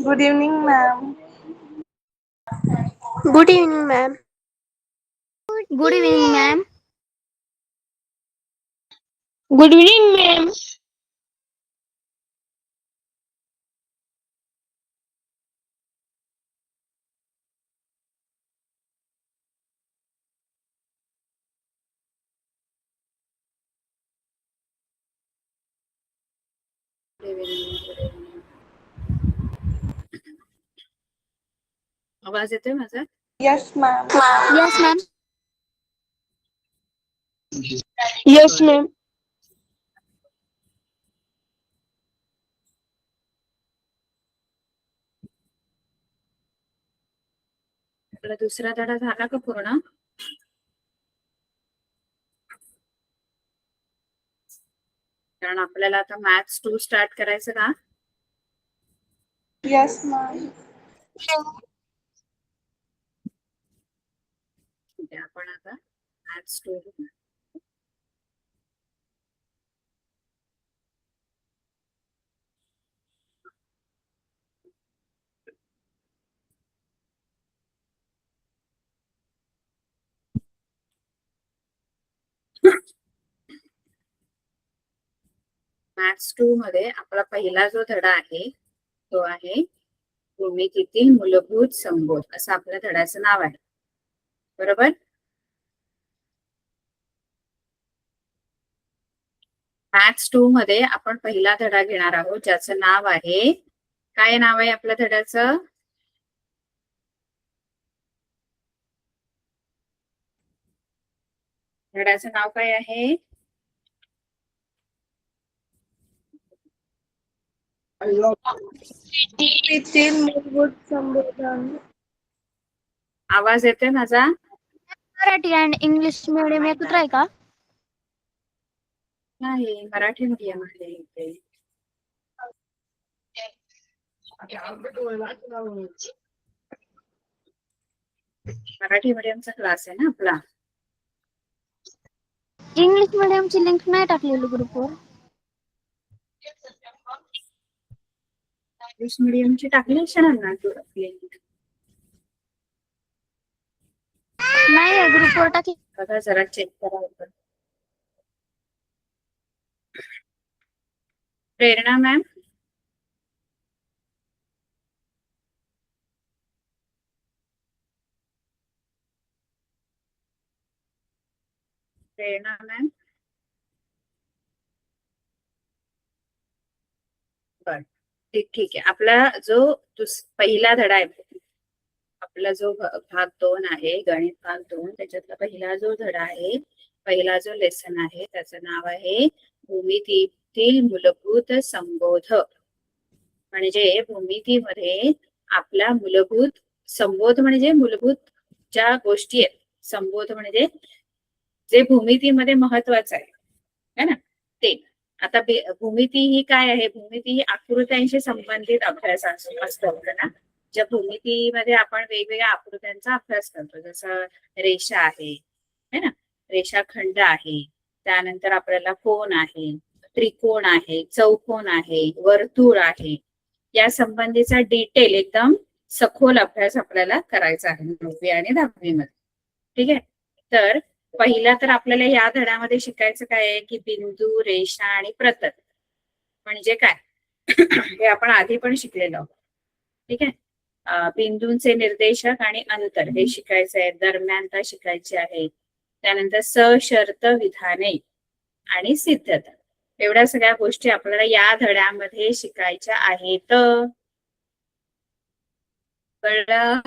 Good evening, ma'am. Good evening, ma'am. Good evening, ma'am. Good evening, ma'am. आवाज येतोय माझा? Yes, ma'am. Yes, ma'am. Yes, ma'am. आपला दुसरा धडा झाला का पूर्ण? कारण आपल्याला आता मॅथ्स 2 स्टार्ट करायचं का? Yes, ma'am. ठीक आहे, आपण आता मॅथ्स 2 मॅथ्स 2 मध्ये आपला पहिला जो धडा आहे तो आहे भूमितीतील मूलभूत संबोध असं आपल्या धड्याचं नाव आहे. बरोबर? मॅथ्स 2 मध्ये आपण पहिला धडा घेणार आहोत ज्याचं नाव आहे, काय नाव आहे आपल्या धड्याचं? धड्याचं नाव काय आहे? भूमितीतील मूलभूत संबोधन. आवाज येतोय माझा? मराठी अँड इंग्लिश मिडियम एकत्र आहे का? नाही, मराठी मीडियम आहे इथे. मराठी मीडियमचा क्लास आहे ना आपला. इंग्लिश मिडियमची लिंक नाही टाकलेली ग्रुपवर. इंग्लिश मीडियमची टाकली असेल ना लिंक. नाही ग्रुपवर टाकली. बघा जरा चेक करा होतं. प्रेरणा मॅम, प्रेरणा मॅम, बर ठीक आहे. आपला जो पहिला धडा आहे, आपला जो भाग 2 आहे, गणित भाग 2, त्याच्यातला पहिला जो धडा आहे, पहिला जो लेसन आहे त्याचं नाव आहे भूमितीतील मूलभूत संबोध. म्हणजे भूमितीमध्ये आपला मूलभूत संबोध म्हणजे मूलभूत ज्या गोष्टी आहेत, संबोध म्हणजे जे भूमितीमध्ये महत्वाचं आहे है ना ते. आता भूमिती ही काय आहे? भूमिती ही आकृत्यांशी संबंधित अभ्यास असतो ना. ज्या भूमितीमध्ये आपण वेगवेगळ्या आकृत्यांचा अभ्यास करतो, जसं रेषा आहे है ना, रेषाखंड आहे, त्यानंतर आपल्याला कोन आहे, त्रिकोण आहे, चौकोन आहे, वर्तुळ आहे, या संबंधीचा डिटेल एकदम सखोल अभ्यास आपल्याला करायचा आहे 9वी आणि 10वी मध्ये. ठीक आहे. तर पहिला तर आपल्याला या धड्यामध्ये शिकायचं काय आहे की बिंदू, रेषा आणि प्रतल म्हणजे काय हे आपण आधी पण शिकलेलो आहोत. ठीक आहे. बिंदूंचे निर्देशक आणि अंतर हे शिकायचं आहे, दरम्यानता शिकायची आहे, त्यानंतर सशर्त विधाने आणि सिद्धता, एवढ्या सगळ्या गोष्टी आपल्याला या धड्यामध्ये शिकायच्या आहेत. कळलं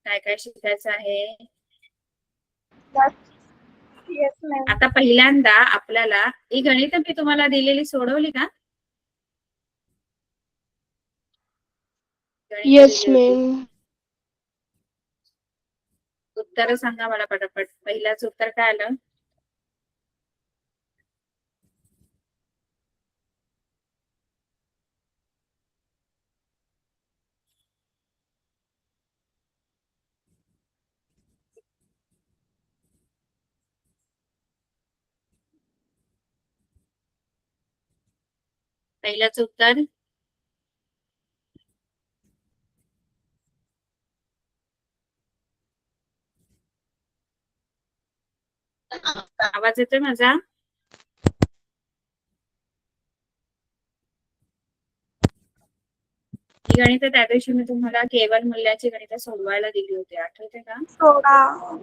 काय काय शिकायचं आहे? Yes, ma'am. आता पहिल्यांदा आपल्याला ही गणित मी तुम्हाला दिलेली सोडवली का? Yes, ma'am. उत्तर सांगा मला पटापट. पहिल्याच उत्तर काय आलं? पहिल्याच उत्तर आवाज येतोय माझा? ही गणित त्या दिवशी मी तुम्हाला केवल मूल्याची गणित सोडवायला दिली होती, आठवते का? 16.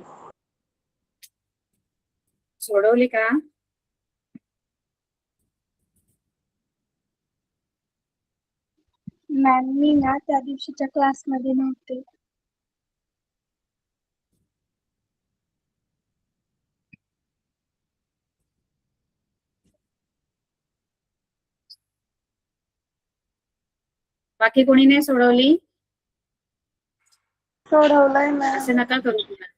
सोडवली का? मॅम मी ना त्या दिवशीच्या क्लासमध्ये नव्हते. बाकी कोणी नाही सोडवली? सोडवलंय असं मॅम. नका करू तुम्हाला.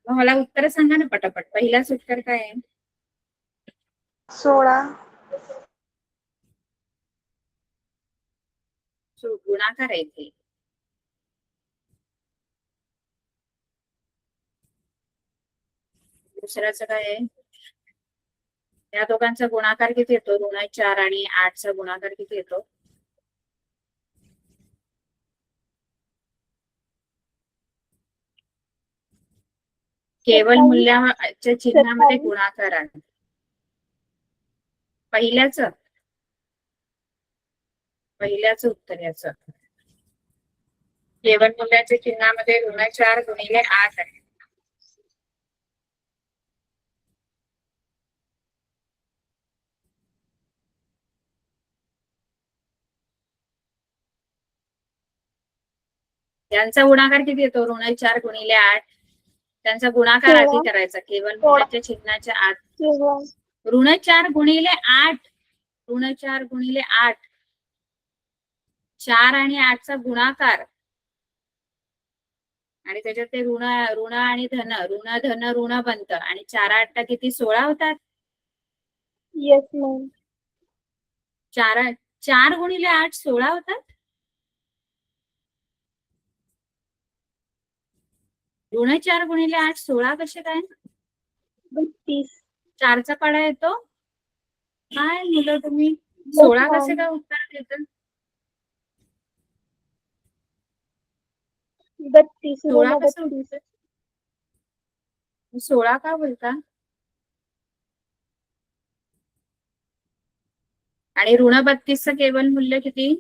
मग मला उत्तर सांगा ना पटापट. पहिलाच उत्तर काय आहे? 16. गुणाकार आहे ते. दुसऱ्याचं काय आहे? या दोघांचा गुणाकार किती येतो? ऋण 4 आणि 8चा गुणाकार किती येतो? केवल 27. मूल्याच्या चिन्हामध्ये गुणाकार आहे. पहिल्याच उत्तर याचं. केवल मूल्याच्या चिन्हामध्ये ऋण 4 गुणिले 8 आहे. त्यांचा गुणाकार किती येतो? ऋण 4 गुणिले 8. त्यांचा गुणाकार आधी करायचा केवल मूल्याच्या चिन्हाच्या आत. ऋण 4 गुणिले 8. ऋण 4 गुणिले 8. 4 आणि 8चा गुणाकार आणि त्याच्यात ते ऋण आणि धन ऋण बनतं आणि 4 8 किती? 16 होतात. Yes ma'am. 4 गुणिले 8 16 होतात. ऋण 4 गुणिले 8 16 कसे काय? 32. 4चा पाडा येतो. काय मुलं तुम्ही 16 कसे काय उत्तर देतात? 32. 16 कसं उत्तर? 16 का बोलता? आणि ऋण 32चं केवल मूल्य किती?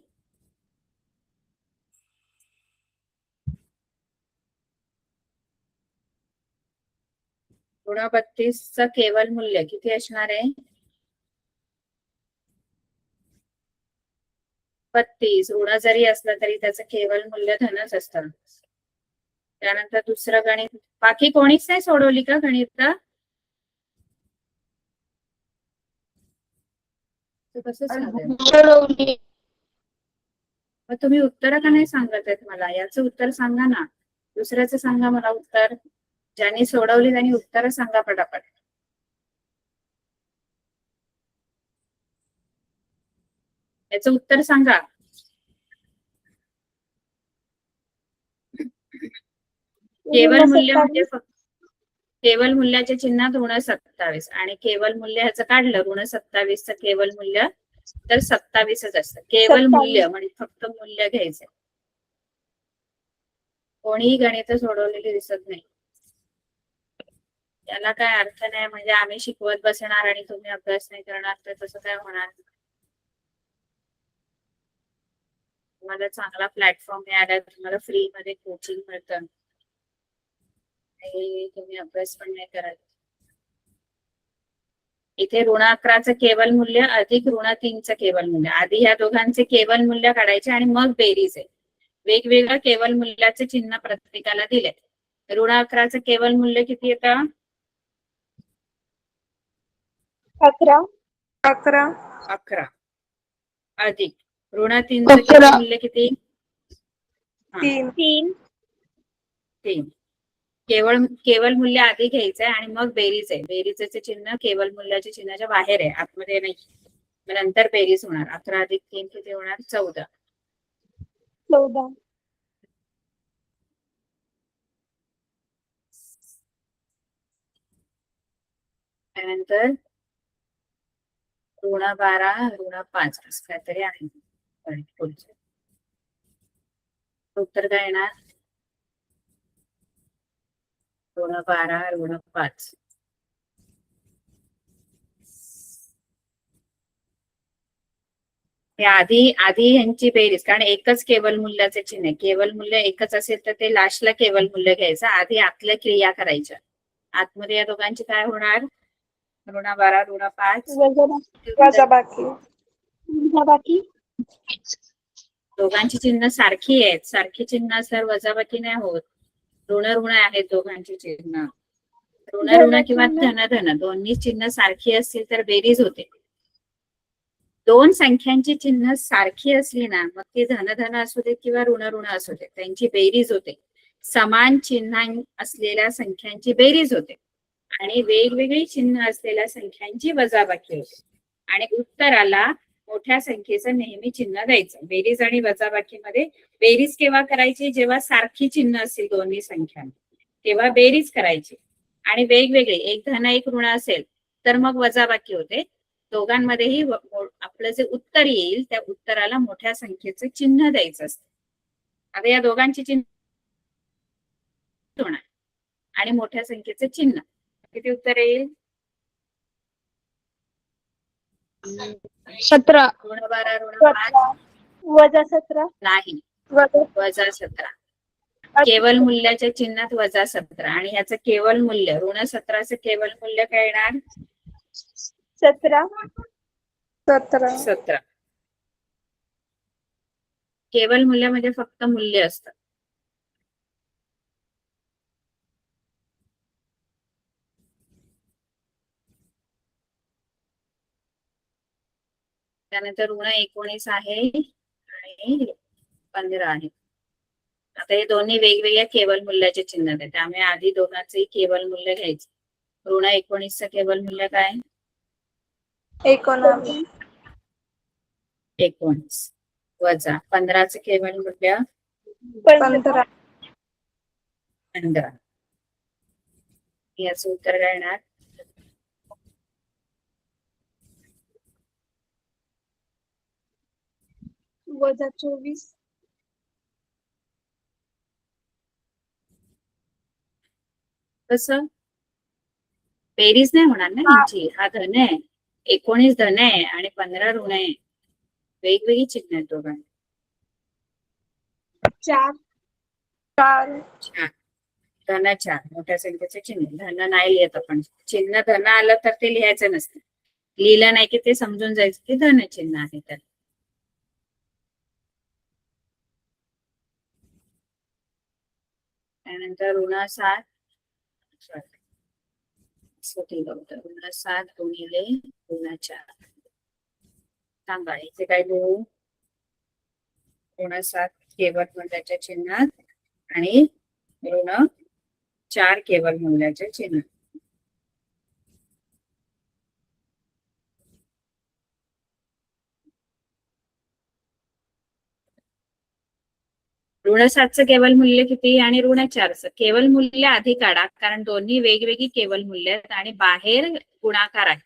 ऋण 32चं केवल मूल्य किती असणार आहे? 32. ऋण जरी असलं तरी त्याचं केवल मूल्य धनच असतं. त्यानंतर दुसरं गणित. बाकी कोणीच नाही सोडवली का गणित? कसं चालेल? सोडवली. मग तुम्ही उत्तर का नाही सांगत आहेत मला? याचं उत्तर सांगा ना. दुसऱ्याचं सांगा मला उत्तर. ज्यांनी सोडवली त्यांनी उत्तर सांगा पटापट. याचं उत्तर सांगा. केवल मूल्य म्हणजे केवल मूल्याच्या चिन्हात ऋण 27 आणि केवल मूल्य ह्याचं काढलं ऋण 27चं केवल मूल्य तर 27च असतं. केवल मूल्य म्हणजे फक्त मूल्य घ्यायचं. कोणीही गणित सोडवलेली दिसत नाही. याला काय अर्थ नाही. म्हणजे आम्ही शिकवत बसणार आणि तुम्ही अभ्यास नाही करणार तर तसं काय होणार? तुम्हाला चांगला प्लॅटफॉर्म मिळाला, तुम्हाला फ्री मध्ये कोचिंग मिळतं, तुम्ही अभ्यास पण नाही करत. इथे ऋण 11चं केवल मूल्य अधिक ऋण 3चं केवल मूल्य. आधी ह्या दोघांचे केवल मूल्य काढायचे आणि मग बेरीज आहे. वेगवेगळं केवल मूल्याचे चिन्ह प्रत्येकाला दिले. ऋण 11चं केवल मूल्य किती येतं? 11. 11. 11 अधिक ऋण 3चं केवल मूल्य किती? 3. 3. केवल मूल्य आधी घ्यायचंय आणि मग बेरीज आहे. बेरीजचे चिन्ह केवल मूल्याच्या चिन्हाच्या बाहेर आहे, आतमध्ये नाही. नंतर बेरीज होणार. 11 अधिक 3 किती होणार? 14. त्यानंतर ऋण 12 ऋण 5 असं काहीतरी आहे. पुढचे उत्तर काय येणार? ऋण 12 ऋण 5. हे आधी आधी यांची बेरीज, कारण एकच केवल मूल्याचे चिन्ह आहे. केवल मूल्य एकच असेल तर ते लास्टला केवल मूल्य घ्यायचं. आधी आतल्या क्रिया करायच्या. आतमध्ये या दोघांची काय होणार? ऋण 12 ऋण 5 वजाबाकी वजाबाकी दोघांची चिन्ह सारखी आहेत. सारखी चिन्ह असल्यावर वजाबाकी नाही होत. ऋण ऋण आहेत दोघांची चिन्ह. ऋण ऋण किंवा धन धन दोन्ही चिन्ह सारखी असतील तर बेरीज होते. दोन संख्यांची चिन्ह सारखी असली ना, मग ती धन धन असू देत किंवा ऋण ऋण असू देत, त्यांची बेरीज होते. समान चिन्ह असलेल्या संख्यांची बेरीज होते आणि वेगवेगळी चिन्ह असलेल्या संख्यांची वजाबाकी होते. आणि उत्तराला मोठ्या संख्येचं नेहमी चिन्ह द्यायचं. बेरीज आणि वजाबाकीमध्ये बेरीज केव्हा करायची? जेव्हा सारखी चिन्ह असतील दोन्ही संख्या, तेव्हा बेरीज करायची. आणि वेगवेगळे एक धन एक ऋण असेल तर मग वजाबाकी होते. दोघांमध्येही आपलं जे उत्तर येईल त्या उत्तराला मोठ्या संख्येचं चिन्ह द्यायचं असतं. आता या दोघांची चिन्ह होणार आणि मोठ्या संख्येचं चिन्ह, किती उत्तर येईल? 17. ऋण 12 ऋण 5 वजा 17 नाही, वजा वजा 17. केवल मूल्याच्या चिन्हात वजा 17 आणि ह्याचं केवल मूल्य ऋण 17चं केवल मूल्य काय येणार? 17 17. केवल मूल्य म्हणजे फक्त मूल्य असतं. त्यानंतर ऋण 19 आहे आणि 15 आहे. आता हे दोन्ही वेगवेगळ्या केवल मूल्याचे चिन्ह आहेत, त्यामुळे आधी दोघांचंही केवल मूल्य घ्यायचं. ऋण 19चं केवल मूल्य काय? 19 19 वजा 15चं केवल मूल्य 15 15. याचं उत्तर काय येणार? वजा 24 कसं? बेरीज नाही होणार ना यांची. हा धन आहे, 19 धन आहे आणि 15 ऋण आहे. वेगवेगळी चिन्ह आहेत दोघांची. 4 4 छान. धन 4 मोठ्या संख्येचे चिन्ह. धन नाही लिहित आपण. चिन्ह धन आलं तर ते लिहायचं नसतं. लिहिलं नाही की ते समजून जायचं की धन चिन्ह आहे. तर त्यानंतर ऋण 7 ऋण 7 गुणिले ऋण 4. सांगा इथे काय लिहू? ऋण 7 केवल मूल्याच्या चिन्हात आणि ऋण 4 केवल मूल्याच्या चिन्हात. ऋण 7चं केवल मूल्य किती आणि ऋण 4चं केवल मूल्य आधी काढा, कारण दोन्ही वेगवेगळी केवल मूल्य आहेत आणि बाहेर गुणाकार आहे.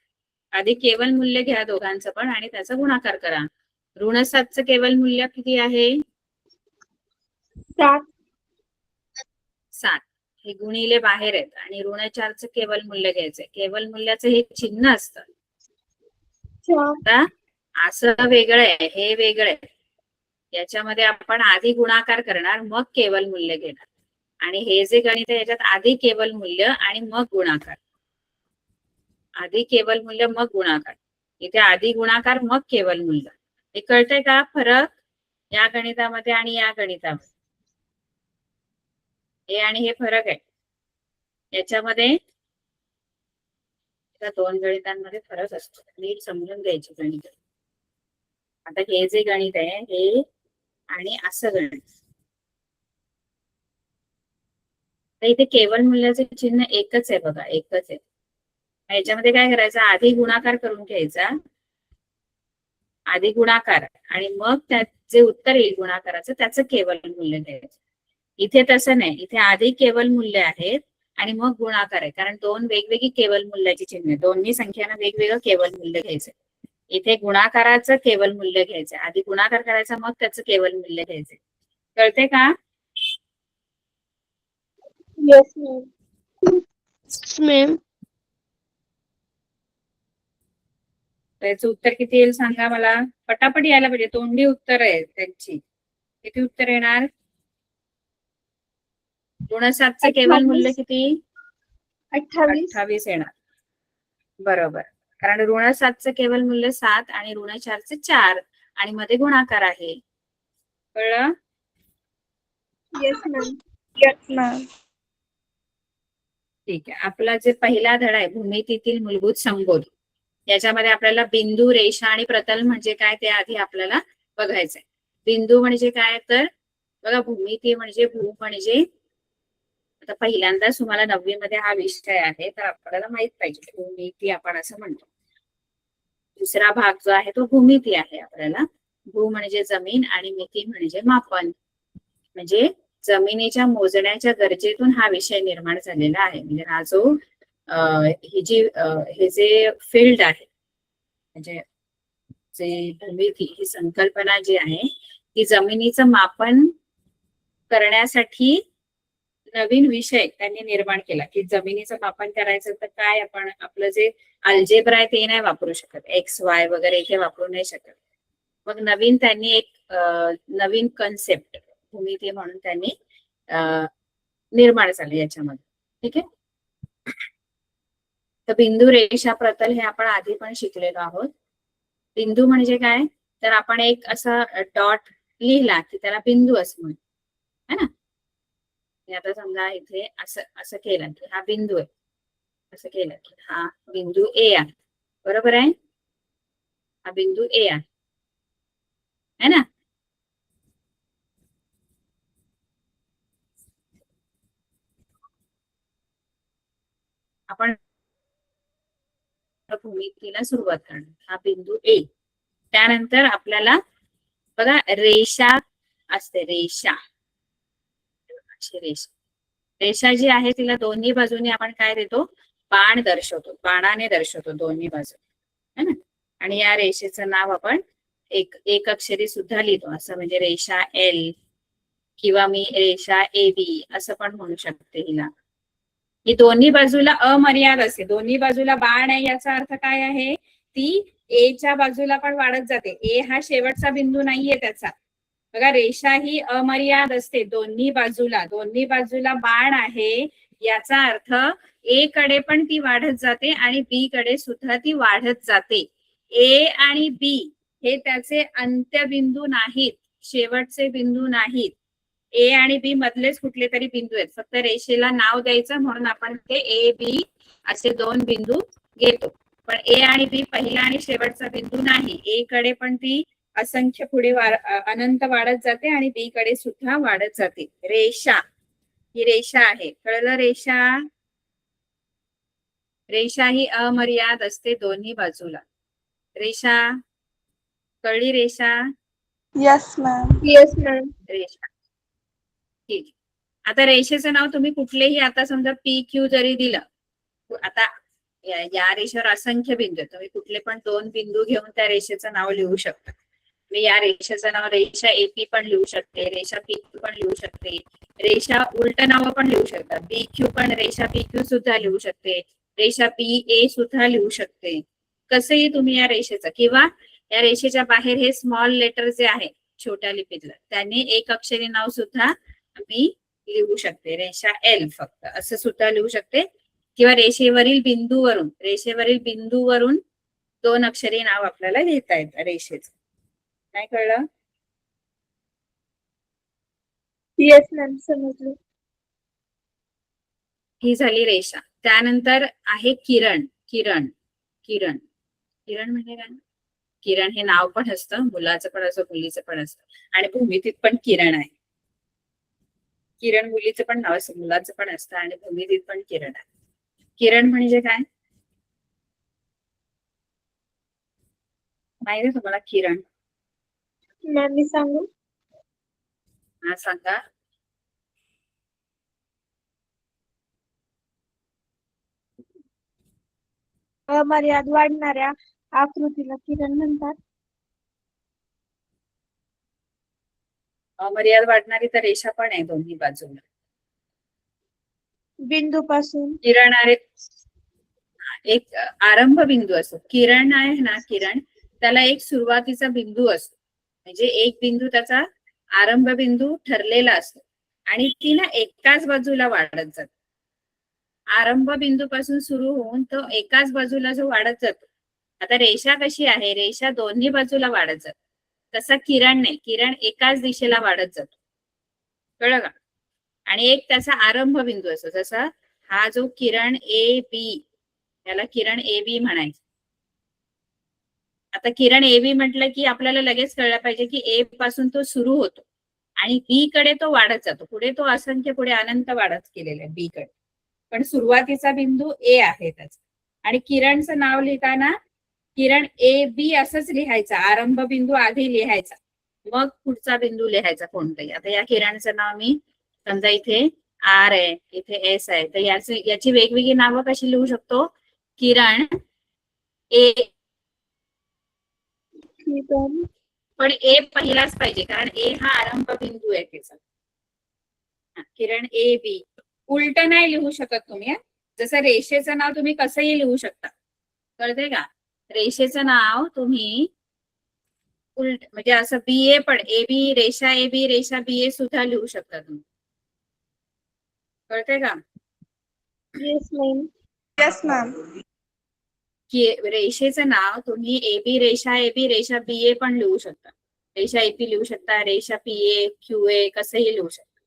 आधी केवल मूल्य घ्या दोघांचं पण आणि त्याचा गुणाकार करा. ऋण 7चं केवल मूल्य किती आहे? 7 7. हे गुणिले बाहेर आहेत आणि ऋण 4चं केवल मूल्य घ्यायचंय. केवल मूल्याचं हे चिन्ह असतं. 4 आता असं वेगळं आहे, हे वेगळं आहे. याच्यामध्ये आपण आधी गुणाकार करणार मग केवल मूल्य घेणार. आणि हे जे गणित आहे याच्यात आधी केवल मूल्य आणि मग गुणाकार. आधी केवल मूल्य मग गुणाकार. इथे आधी गुणाकार मग केवल मूल्य. हे कळतंय का फरक या गणितामध्ये आणि या गणितामध्ये? हे आणि हे फरक आहे. याच्यामध्ये त्या दोन गणितांमध्ये फरक असतो. नीट समजून घ्यायचे गणित. आता हे जे गणित आहे हे आणि असं गणित, तर इथे केवल मूल्याचे चिन्ह एकच आहे बघा, एकच आहे. याच्यामध्ये काय करायचं? आधी गुणाकार करून घ्यायचा, आधी गुणाकार आणि मग त्यात जे उत्तर येईल गुणाकाराचं त्याचं केवल मूल्य घ्यायचं. इथे तसं नाही. इथे आधी केवल मूल्य आहेत आणि मग गुणाकार आहे, कारण दोन वेगवेगळी केवल मूल्याची चिन्ह, दोन्ही संख्यांना वेगवेगळं केवल मूल्य घ्यायचं. इथे गुणाकाराचं केवल मूल्य घ्यायचं, आधी गुणाकार करायचा मग त्याचं केवल मूल्य घ्यायचं. कळते का? Yes ma'am ma'am. याचं उत्तर किती येईल सांगा मला. पटापट यायला पाहिजे, तोंडी उत्तर आहे त्यांची. किती उत्तर येणार? ऋण 7चं केवल मूल्य किती? 28. 28 येणार. बरोबर, कारण ऋण 7चं केवल मूल्य 7 आणि ऋण 4चे 4 आणि मध्ये गुणाकार आहे. कळलं? Yes ma'am. Yes, ma'am. ठीक आहे. आपला जे पहिला धडा आहे भूमितीतील मूलभूत संबोध, याच्यामध्ये आपल्याला बिंदू, रेषा आणि प्रतल म्हणजे काय ते आधी आपल्याला बघायचंय. बिंदू म्हणजे काय, तर बघा भूमिती म्हणजे भू म्हणजे, आता पहिल्यांदाच तुम्हाला 9वी मध्ये हा विषय आहे तर आपल्याला माहित पाहिजे भूमिती आपण असं म्हणतो. दुसरा भाग जो आहे तो भूमिती आहे आपल्याला. भू म्हणजे जमीन आणि मिती म्हणजे मापन. म्हणजे जमिनीच्या मोजण्याच्या गरजेतून हा विषय निर्माण झालेला आहे. म्हणजे हा जो हे जे फील्ड आहे, म्हणजे जे भूमिती ही संकल्पना जी आहे ती जमिनीचं मापन करण्यासाठी नवीन विषय त्यांनी निर्माण केला. की जमिनीचं मापन करायचं तर काय, आपण आपलं जे अल्जेब्रा आहे ते नाही वापरू शकत, एक्स वाय वगैरे इथे वापरू नाही शकत. मग नवीन त्यांनी एक नवीन कन्सेप्ट भूमिती म्हणून त्यांनी निर्माण झाली याच्यामध्ये. ठीक आहे. तर बिंदू, रेषा, प्रतल हे आपण आधी पण शिकलेलो आहोत. बिंदू म्हणजे काय, तर आपण एक असा डॉट लिहिला की त्याला बिंदू असं म्हणतो, है ना. आता समजा इथे असं असं केलं की हा बिंदू आहे, असं केलं की हा बिंदू ए आहे. बरोबर आहे, हा बिंदू ए आहे, है ना. आपण भूमितीला सुरुवात करणार. हा बिंदू ए, त्यानंतर आपल्याला बघा रेषा असते, रेषा. रेषा रेषा जी आहे तिला दोन्ही बाजूने आपण काय देतो, बाण दर्शवतो, बाणाने दर्शवतो दोन्ही बाजू, है ना. आणि या रेषेचं नाव आपण एक अक्षरी सुद्धा लिहितो, असं म्हणजे रेषा एल किंवा मी रेषा ए बी असं पण म्हणू शकते हिला. ही दोन्ही बाजूला अमर्याद असते, दोन्ही बाजूला बाण आहे याचा अर्थ काय आहे, ती ए च्या बाजूला पण वाढत जाते. ए हा शेवटचा बिंदू नाहीये त्याचा. बघा रेषा ही अमर्याद असते, दोन्ही बाजूला बाण आहे याचा अर्थ ए कडे पण ती वाढत जाते आणि बी कडे सुद्धा ती वाढत जाते. ए आणि बी हे त्याचे अंत्यबिंदू नाहीत, शेवटचे बिंदू नाहीत. ए आणि बी मधलेच कुठले तरी बिंदू आहेत, फक्त रेषेला नाव द्यायचं म्हणून आपण ते ए बी असे दोन बिंदू घेतो. पण ए आणि बी पहिला आणि शेवटचा बिंदू नाही. ए कडे पण ती असंख्य पुढे अनंत वाढत जाते आणि बी कडे सुद्धा वाढत जाते. रेषा ही रेषा आहे, कळलं. रेषा ही अमर्याद असते दोन्ही बाजूला. रेषा कळली, रेषा. Yes, ma'am. Yes ma'am. रेषा, ठीक. आता रेषेचं नाव तुम्ही कुठलेही, आता समजा पी क्यू जरी दिलं, आता या रेषेवर असंख्य बिंदू आहेत, तुम्ही कुठले पण 2 बिंदू घेऊन त्या रेषेचं नाव लिहू शकता. मी या रेषेचं नाव रेषा एपी पण लिहू शकते, रेषा पी क्यू पण लिहू शकते, रेषा उलट नाव पण लिहू शकता, बी क्यू पण रेषा पी क्यू सुद्धा लिहू शकते, रेषा पी ए सुद्धा लिहू शकते. कसंही तुम्ही या रेषेचं, किंवा या रेषेच्या बाहेर हे स्मॉल लेटर जे आहे छोट्या लिपीतलं, त्याने एक अक्षरी नाव सुद्धा मी लिहू शकते, रेषा एल फक्त असं सुद्धा लिहू शकते. किंवा रेषेवरील बिंदूवरून 2 अक्षरी नाव आपल्याला लिहिता येतं रेषेचं. काय कळलं? येस मॅम, समजलं. ही झाली रेषा. त्यानंतर आहे किरण. किरण म्हणजे काय, किरण हे नाव पण असतं, मुलाचं पण असतं, मुलीचं पण असतं. आणि भूमितीत पण किरण आहे. किरण मुलीचं पण नाव असतं, मुलाचं पण असतं आणि भूमितीत पण किरण आहे. किरण म्हणजे काय माहिती आहे तुम्हाला? किरण मॅम मी सांगू, हा सांगा. अमर्याद वाढणाऱ्या आकृतीला किरण म्हणतात. अमर्याद वाढणारी तर रेषा पण आहे दोन्ही बाजूला. बिंदू पासून किरण एक आरंभ बिंदू असतो. किरण आहे ना, किरण त्याला एक सुरुवातीचा बिंदू असतो, म्हणजे एक बिंदू त्याचा आरंभ बिंदू ठरलेला असतो आणि ती ना एकाच बाजूला वाढत जाते. आरंभ बिंदू पासून सुरू होऊन तो एकाच बाजूला जो वाढत जातो. आता रेषा कशी आहे, रेषा दोन्ही बाजूला वाढत जाते. तसा किरण नाही, किरण एकाच दिशेला वाढत जातो. कळलं का? आणि एक त्याचा आरंभ बिंदू असतो. जसा हा जो किरण ए बी, त्याला किरण ए बी म्हणायचं. आता किरण ए बी म्हटलं की आपल्याला लगेच कळलं पाहिजे की ए पासून तो सुरू होतो आणि बी कडे तो वाढत जातो. पुढे तो असंख्य पुढे अनंत वाढत गेलेला आहे बी कडे, पण सुरुवातीचा बिंदू ए आहे त्याचा. आणि किरणचं नाव लिहिताना किरण ए बी असंच लिहायचं, आरंभ बिंदू आधी लिहायचा, मग पुढचा बिंदू लिहायचा कोणताही. आता या किरणचं नाव मी समजा इथे आर आहे, इथे एस आहे, तर याची वेगवेगळी नावं कशी लिहू शकतो? किरण ए, पण ए पहिलाच पाहिजे कारण ए हा आरंभ बिंदू आहे त्याचा. किरण ए बी उलट नाही लिहू शकत तुम्ही. जसं रेषेचं नाव तुम्ही कसंही लिहू शकता, कळते का? रेषेचं नाव तुम्ही उलट म्हणजे असं बी ए पण ए बी, रेषा बी ए सुद्धा लिहू शकता तुम्ही. कळते का? Yes ma'am. Yes, ma'am. की रेषेचं नाव तुम्ही ए बी रेषा बी ए पण लिहू शकता, रेषा एपी लिहू शकता, रेषा पी ए क्यू ए कसंही लिहू शकता.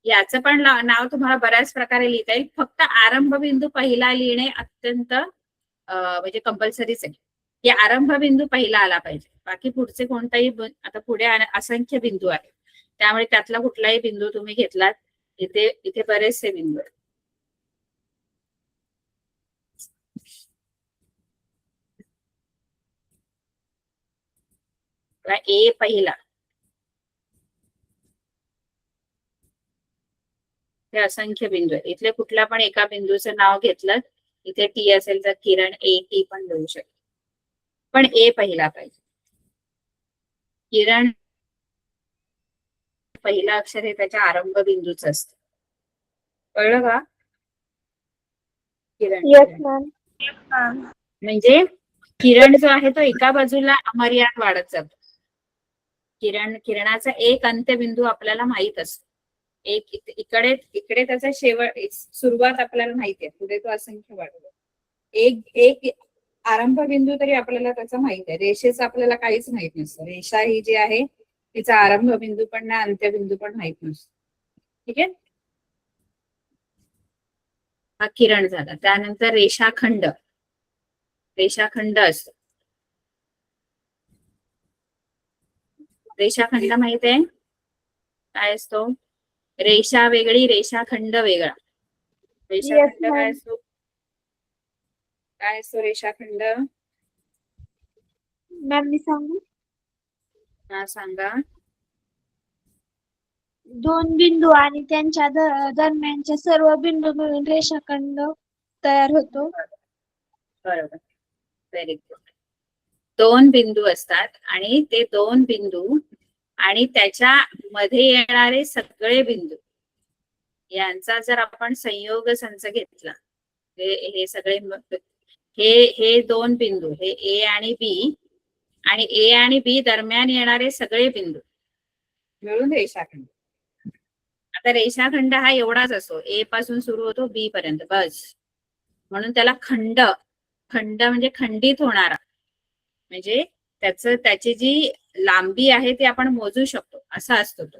याचं पण नाव तुम्हाला बऱ्याच प्रकारे लिहिता येईल. फक्त आरंभ बिंदू पहिला लिहिणे अत्यंत म्हणजे कंपल्सरीच आहे की आरंभ बिंदू पहिला आला पाहिजे. बाकी पुढचे कोणताही आता पुढे असंख्य बिंदू आहेत, त्यामुळे त्यातला कुठलाही बिंदू तुम्ही घेतलात, इथे बरेचसे बिंदू आहेत. ए पहिला हे असंख्य बिंदू आहेत. इथले कुठल्या पण एका बिंदूचं नाव घेतलं, इथे टी असेल तर किरण ए टी पण लिहू शकतो, पण ए पहिला पाहिजे. किरण पहिला अक्षर हे त्याच्या आरंभ बिंदूच असतं. कळलं का? किरण येस मॅम. Ma'am. म्हणजे किरण जो आहे तो एका बाजूला अमर्याद वाढत जातो. किरणाचा एक अंत्यबिंदू आपल्याला माहित असतो. इकडे त्याचा शेवट सुरुवात आपल्याला माहिती आहे, पुढे तो असंख्य वाढतो. एक आरंभ बिंदू तरी आपल्याला त्याचा माहित आहे. रेषेचं आपल्याला काहीच माहित नसतं. रेषा ही जी आहे तिचा आरंभ बिंदू पण नाही, अंत्यबिंदू पण माहित नसतो. ठीक आहे, हा किरण झाला. त्यानंतर रेषाखंड असतो. रेषाखंड माहित आहे काय असतो? रेषा वेगळी, रेषाखंड वेगळा. रेषाखंड Yes, काय ma'am. असतो? काय असतो रेषाखंड? मॅम मी सांगू? हा सांगा. दोन बिंदू आणि त्यांच्या दरम्यानच्या सर्व बिंदू मिळून रेषाखंड तयार होतो. बरोबर, व्हेरी गुड. दोन बिंदू असतात आणि ते दोन बिंदू आणि त्याच्या मध्ये येणारे सगळे बिंदू यांचा जर आपण संयोग संच घेतला, हे सगळे हे दोन बिंदू, हे ए आणि बी, आणि ए आणि बी दरम्यान येणारे सगळे बिंदू मिळून रेषाखंड. आता रेषाखंड हा एवढाच असतो, ए पासून सुरू होतो बी पर्यंत, बस. म्हणून त्याला खंड म्हणजे खंडित होणारा, म्हणजे त्याची जी लांबी आहे ती आपण मोजू शकतो असा असतो तो.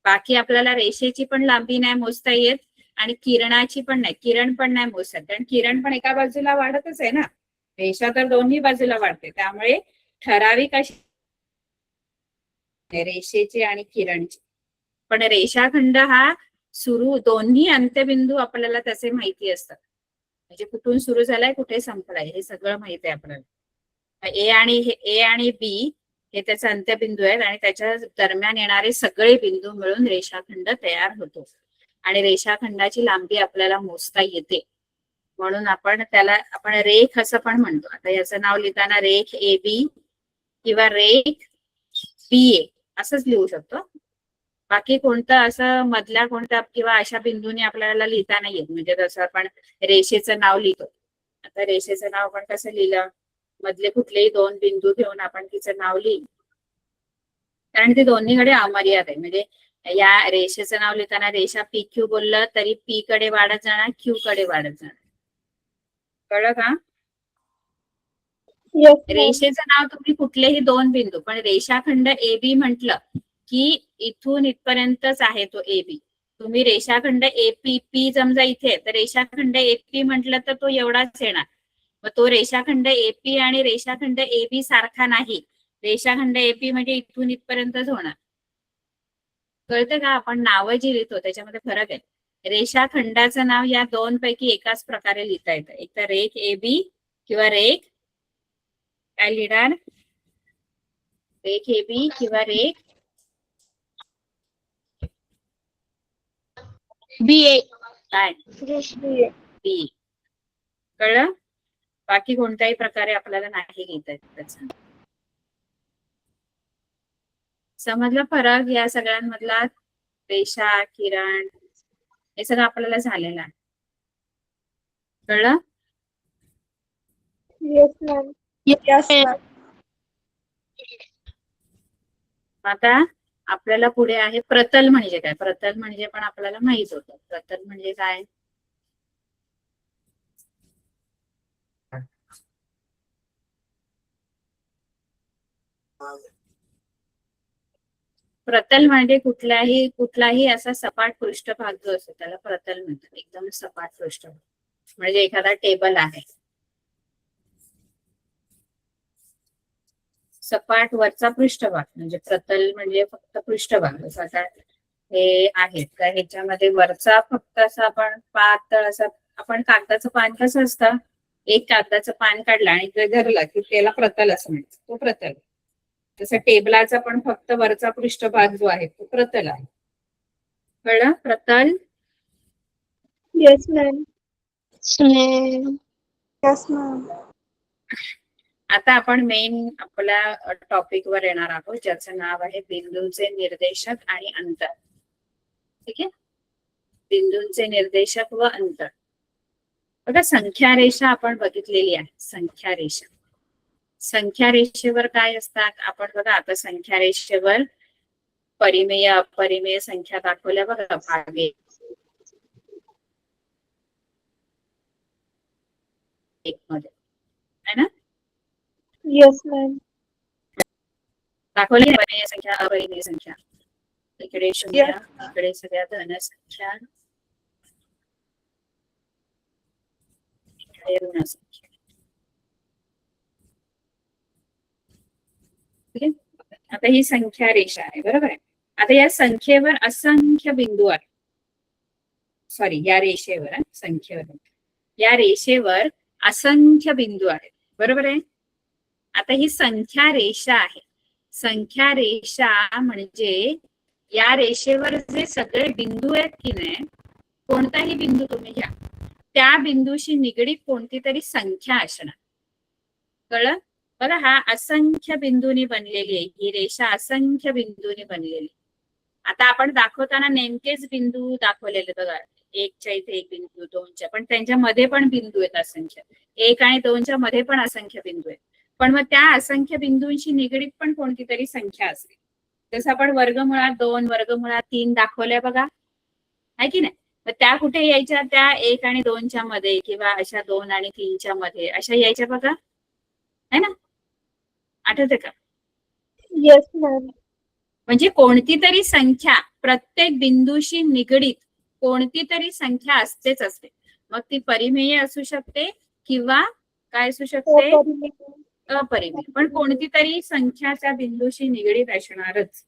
बाकी आपल्याला रेषेची पण लांबी नाही मोजता येत आणि किरणाची पण नाही, किरण पण नाही मोजता येत, कारण किरण पण एका बाजूला वाढतच आहे ना, रेषा तर दोन्ही बाजूला वाढते. त्यामुळे ठराविक अशी रेषेची आणि किरणची. पण रेषाखंड हा सुरू, दोन्ही अंत्यबिंदू आपल्याला त्याचे माहिती असतात, म्हणजे कुठून सुरू झालाय कुठे संपलाय हे सगळं माहिती आहे आपल्याला. ए आणि बी हे त्याचे अंत्यबिंदू आहेत आणि त्याच्या दरम्यान येणारे सगळे बिंदू मिळून रेषाखंड तयार होतो. आणि रेषाखंडाची लांबी आपल्याला मोजता येते, म्हणून आपण रेख असं पण म्हणतो. आता याचं नाव लिहिताना रेख ए बी किंवा रेख बी ए असंच लिहू शकतो. बाकी कोणतं असं मधल्या कोणत्या किंवा अशा बिंदूने आपल्याला लिहिता नाही येत, म्हणजे जसं आपण रेषेचं नाव लिहितो आता रेषेचं नाव आपण कसं लिहिलं, मधले कुठलेही दोन बिंदू घेऊन आपण तिचं नाव लिहिलं, कारण ती दोन्हीकडे अमर्याद आहे. म्हणजे या रेषेचं नाव लिहिताना रेषा पी क्यू बोललं तरी पी कडे वाढत जाणार, क्यू कडे वाढत जाणार. कळलं का? Yes ma'am. रेषेचं नाव तुम्ही कुठलेही दोन बिंदू, पण रेषाखंड ए बी म्हटलं की इथून इथपर्यंतच आहे तो ए बी. तुम्ही रेषाखंड एपी पी समजा इथे, तर रेषाखंड एपी म्हटलं तर तो एवढाच येणार. मग तो रेषाखंड एपी आणि रेषाखंड ए बी सारखा नाही. रेषाखंड एपी म्हणजे इथून इथपर्यंतच होणार. कळतं का? आपण नावं जी लिहितो त्याच्यामध्ये फरक आहे. रेषाखंडाचं नाव या दोन पैकी एकाच प्रकारे लिहिता येतं. एक तर रेख ए बी किंवा रेख काय लिहिणार, रेख ए बी किंवा रेख बी ए. काय बी. कळलं? बाकी कोणत्याही प्रकारे आपल्याला नाही लिहिता येत त्याचा. समजलं फरक या सगळ्यांमधला? रेषा, किरण, हे सगळं आपल्याला झालेलं आहे. कळलं? Yes ma'am. Yes, ma'am. आता आपल्याला पुढे आहे प्रतल म्हणजे काय. प्रतल म्हणजे पण आपल्याला माहित होतं. प्रतल म्हणजे काय? प्रतल म्हणजे कुठलाही असा सपाट पृष्ठभाग जो असतो त्याला प्रतल म्हणतात. एकदम सपाट पृष्ठभाग. म्हणजे एखादा टेबल आहे, सपाट वरचा पृष्ठभाग म्हणजे प्रतल म्हणजे फक्त पृष्ठभाग. जसं आता हे आहेत का, ह्याच्यामध्ये वरचा फक्त असं आपण पातळ असं, आपण कागदाचं पान कसं असतं, एक कागदाचं पान काढलं आणि ते धरलं की त्याला प्रतल असं म्हणतात, तो प्रतल. तसं टेबलाचा पण फक्त वरचा पृष्ठभाग जो आहे तो प्रतल आहे. कळलं? प्रतल. Yes ma'am. Yes, ma'am. आता आपण मेन आपल्या टॉपिक वर येणार आहोत, ज्याचं नाव आहे बिंदूंचे निर्देशक आणि अंतर. ठीक आहे? बिंदूंचे निर्देशक व अंतर. बघा, संख्या रेषा आपण बघितलेली आहे. संख्या रेषा, संख्या रेषेवर काय असतात आपण बघा. आता संख्या रेषेवर परिमेय अपरिमेय संख्या दाखवल्या बघा, भागे एक मध्ये, है ना? Yes ma'am. दाखवली परिमेय संख्या, अपरिमेय संख्या. इकडे शून्य, Yes. इकडे सगळ्या धन संख्या, इकडे ऋण संख्या. ठीक आहे? आता ही संख्या रेषा आहे, बरोबर आहे. आता या संख्येवर असंख्य बिंदू आहेत. सॉरी, या रेषेवर, संख्येवर, या रेषेवर असंख्य बिंदू आहेत, बरोबर आहे. आता ही संख्या रेषा आहे. संख्या रेषा म्हणजे या रेषेवर जे सगळे बिंदू आहेत की नाही, कोणताही बिंदू तुम्ही घ्या, त्या बिंदूशी निगडीत कोणती तरी संख्या असणार. कळलं? बघा, हा असंख्य बिंदूंनी बनलेली आहे ही रेषा, असंख्य बिंदूंनी बनलेली. आता आपण दाखवताना नेमकेच बिंदू दाखवलेले बघा, एकच्या इथे एक बिंदू, दोनच्या, पण त्यांच्यामध्ये पण बिंदू आहेत असंख्य. एक आणि दोनच्या मध्ये पण असंख्य बिंदू आहेत. पण मग त्या असंख्य बिंदूंशी निगडीत पण कोणती तरी संख्या असते. जसं आपण वर्गमुळात 2, वर्गमुळात 3 दाखवल्या बघा, आहे की नाही? मग त्या कुठे यायच्या? त्या 1 आणि 2च्या मध्ये, किंवा अशा 2 आणि 3च्या मध्ये अशा यायच्या बघा, है ना? आठवते का? Yes ma'am. म्हणजे कोणती तरी संख्या, प्रत्येक बिंदूशी निगडीत कोणती तरी संख्या असतेच असते. मग ती परिमेय असू शकते किंवा काय असू शकते, अपरिमेय. पण कोणती तरी संख्याच्या बिंदूशी निगडीत असणारच.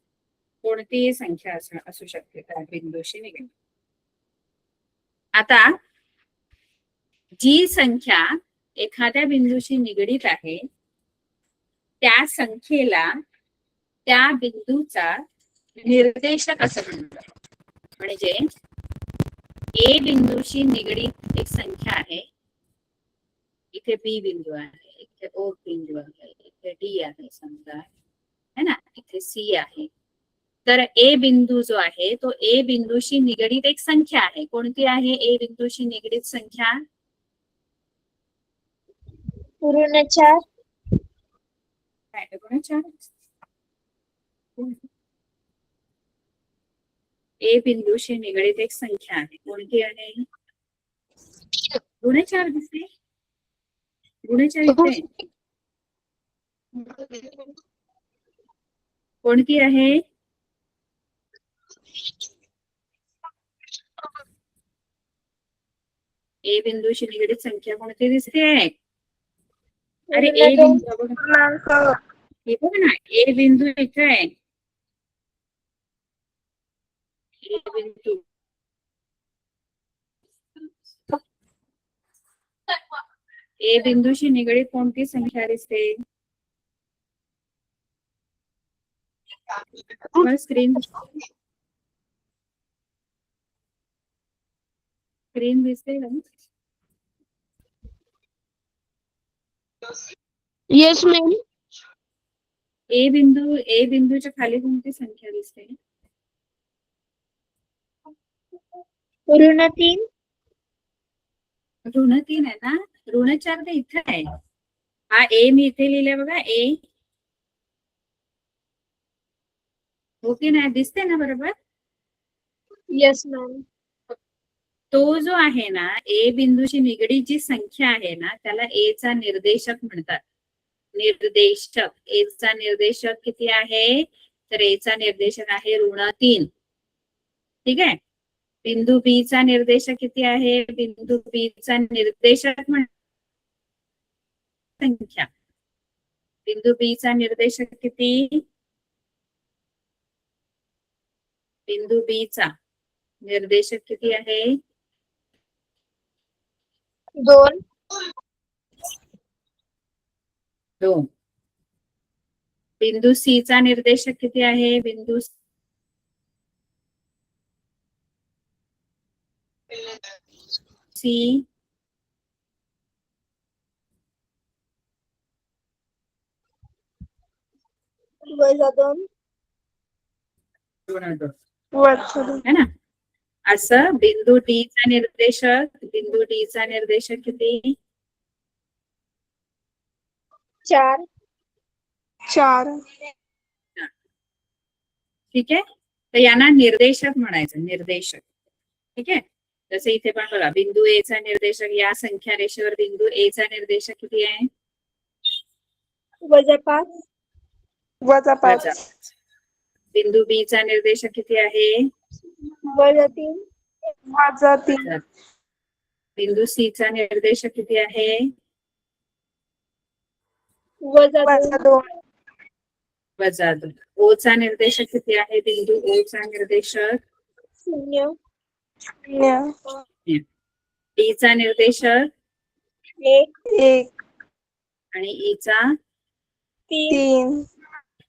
कोणतीही संख्या असू शकते त्या बिंदूशी निगडीत. आता जी संख्या एखाद्या बिंदूशी निगडीत आहे त्या संख्येला त्या बिंदूचा निर्देशक असं म्हणतात. म्हणजे ए बिंदूशी निगडीत एक संख्या आहे, इथे बी बिंदू आहे, इथे ओ बिंदू आहे, इथे डी आहे समजा, है ना, इथे सी आहे. तर ए बिंदू जो आहे तो ए बिंदूशी निगडीत एक संख्या आहे. कोणती आहे ए बिंदूशी निगडीत संख्या? ऋण 4 काय ऋण 4 ए बिंदूशी निगडीत एक संख्या आहे. कोणती आहे? ऋण 4 दिसते. ऋण 4 इथे कोणती आहे? ए बिंदूशी निगडीत संख्या कोणती दिसते? अरे ऋण ए 2 बिंदू बघ. पूर्णांक हे बघ ना, ए बिंदू इथे आहे. ए बिंदू ए बिंदूशी निगडीत कोणती संख्या दिसते? स्क्रीन दिसते का? Yes ma'am. ए बिंदूच्या खाली कोणती संख्या दिसते? ऋण 3 ऋण 3 आहे ना. ऋण 4 तर इथे आहे. हा ए मी इथे लिहिलंय बघा. ए हो की नाही? दिसते ना बरोबर? Yes ma'am. तो जो आहे ना, ए बिंदूशी निगडीत जी संख्या आहे ना, त्याला ए चा निर्देशक म्हणतात. निर्देशक. ए चा निर्देशक किती आहे? तर ए चा निर्देशक आहे ऋण 3. ठीक आहे. बिंदू बी चा निर्देशक किती आहे? बिंदू बी चा निर्देशक संख्या. बिंदू बी चा निर्देशक किती? बिंदू बी चा निर्देशक किती आहे? 2 2. बिंदू सी चा निर्देशक किती आहे? बिंदू सी -2 है ना. असं बिंदू डी चा निर्देशक किती? 4 4 ठीक आहे. तर यांना निर्देशक म्हणायचं. निर्देशक. ठीक आहे. जसे इथे पण बघा, बिंदू ए चा निर्देशक, या संख्या रेषेवर बिंदू ए चा निर्देशक किती आहे? -5 -5 बिंदू बी चा निर्देशक किती आहे? -3 -3 बिंदू सी चा निर्देशक किती आहे? -2 -2. ओ चा निर्देशक किती आहे? बिंदू ओ चा निर्देशक 0 0 डी चा निर्देशक 1 आणि ई चा 3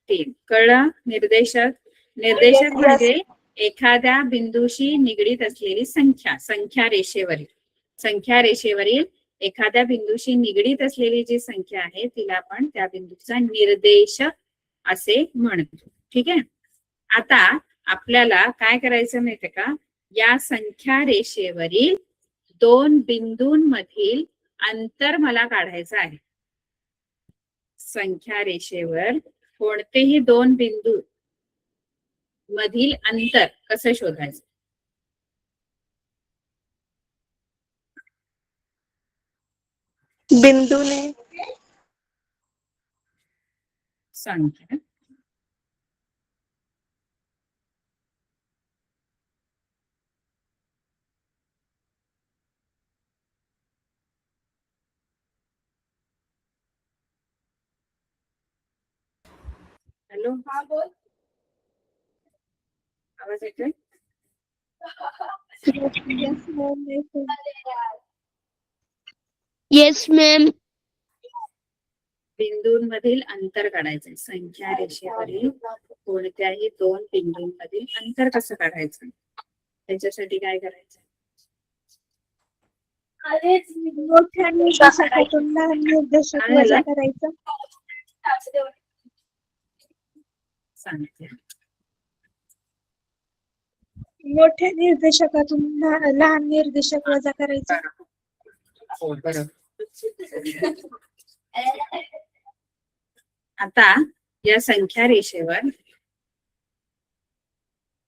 3. कळलं? निर्देशक म्हणजे एखाद्या बिंदूशी निगडीत असलेली संख्या. संख्या रेषेवरील एखाद्या बिंदूशी निगडीत असलेली जी संख्या आहे तिला आपण त्या बिंदूचा निर्देशक असे म्हणतो. ठीक आहे. आता आपल्याला काय करायचं माहितीये का? या संख्या रेषेवरील 2 बिंदूंमधील अंतर मला काढायचं आहे. संख्या रेषेवर कोणतेही 2 बिंदू मधील अंतर कसं शोधायचं? बिंदूने संख्या हॅलो, हा बोल. आवाज येतोय? Yes ma'am. बिंदूंमधील अंतर काढायचंय. संख्या रेषेवरील कोणत्याही 2 बिंदूंमधील अंतर कसं काढायचं? त्याच्यासाठी काय करायचं? मोठ्या निर्देशकातून लहान निर्देशक वजा करायचं. सांगते. मोठ्या निर्देशकातून लहान निर्देशक वजा करायचं. हो, बरोबर. आता या संख्या रेषेवर